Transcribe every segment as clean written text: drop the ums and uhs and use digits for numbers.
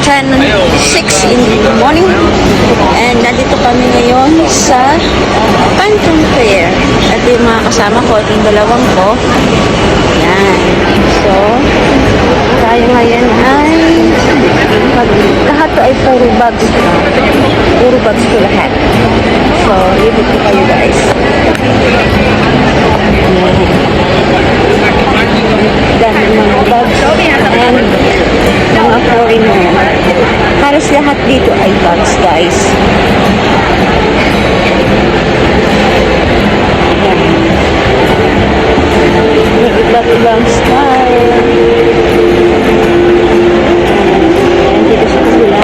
6 in the morning. And nandito kami ngayon sa Canton Fair. At yung mga kasama ko, yung dalawang ko. Yan. So, tayo ngayon ay lahat to ay puro bags. Puro bags ko lahat. So, libot ko kayo guys. Dami mga bags and mga foreigner. Halos lahat dito ay bags guys. Iba't ibang style. Ayan, dito sa kabila.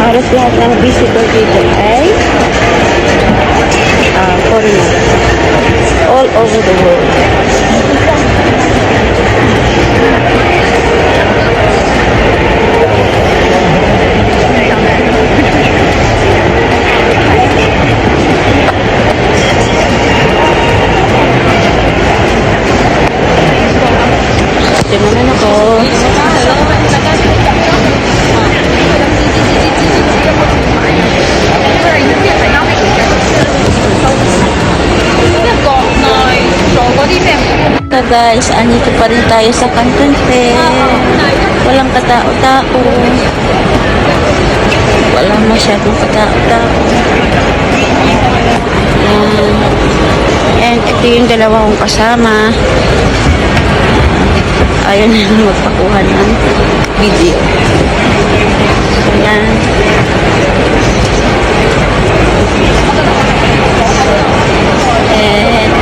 Halos lahat ng visitor dito ay foreigner. All over the world. Ito naman ako. Guys, andito pa rin tayo sa Canton Fair. Walang katao-tao. Walang masyadong katao-tao. And ito yung dalawa kong kasama. Ayaw na magpakuha ng video. So, yan. And,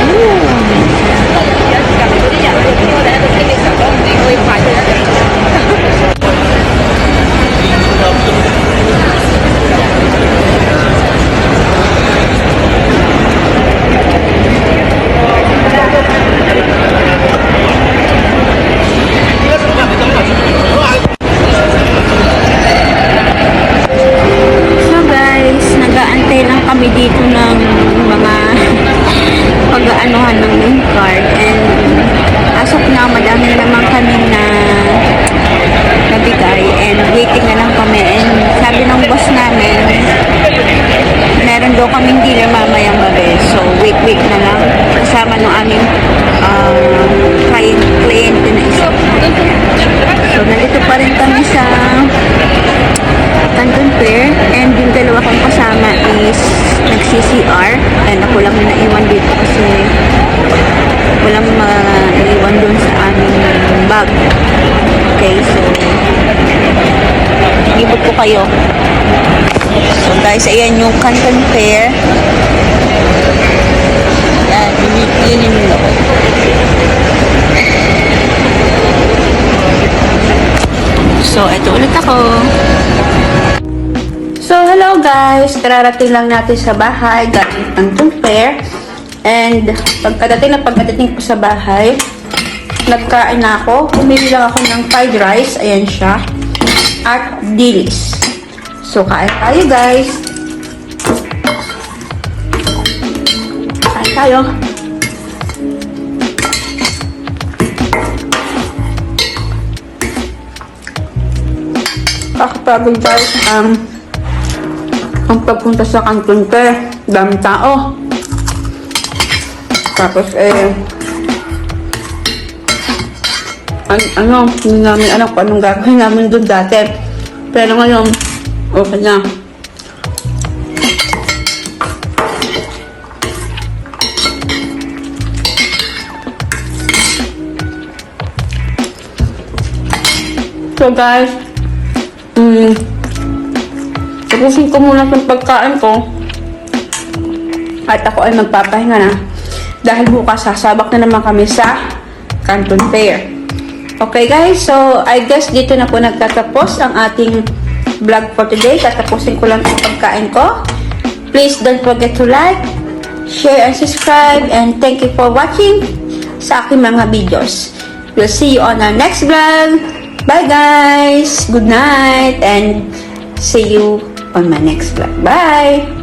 kami dito ng mga pag-aanuhan ng name card and as of now madami naman kami na nabigay and waiting na lang kami and sabi ng boss namin meron daw kaming dealer mamayang gabi so wait na lang kasama ng aming client na isa. So nandito pa rin kami sa Canton Fair and yung dalawa kong kasama is nag-CCR and ako lang na naiwan dito kasi walang naiwan doon sa aming bag. Okay, so ibot ko kayo. So guys, ayan yung Canton Fair. Yan, yun yung loob. So, ito ulit ako. So, hello guys! Kararating lang natin sa bahay galing Canton Fair. And, pagkadating ko sa bahay, nagkain na ako. Pumili lang ako ng fried rice. Ayan siya. At dilis. So, kain tayo guys. Kain tayo. Kakapagod guys. Ang pagpunta sa Canton Fair, daming tao. Tapos hindi namin alam kung anong gagawin namin doon dati. Pero ngayon, okay na. So guys, tapusin ko muna yung pagkain ko at ako ay magpapahinga na dahil bukas sasabak na naman kami sa Canton Fair. Okay guys, so I guess dito na po nagtatapos ang ating vlog for today. Tatapusin ko lang yung pagkain ko. Please don't forget to like, share, and subscribe, and thank you for watching sa aking mga videos. We'll see you on our next vlog. Bye guys! Good night and see you on my next vlog. Bye!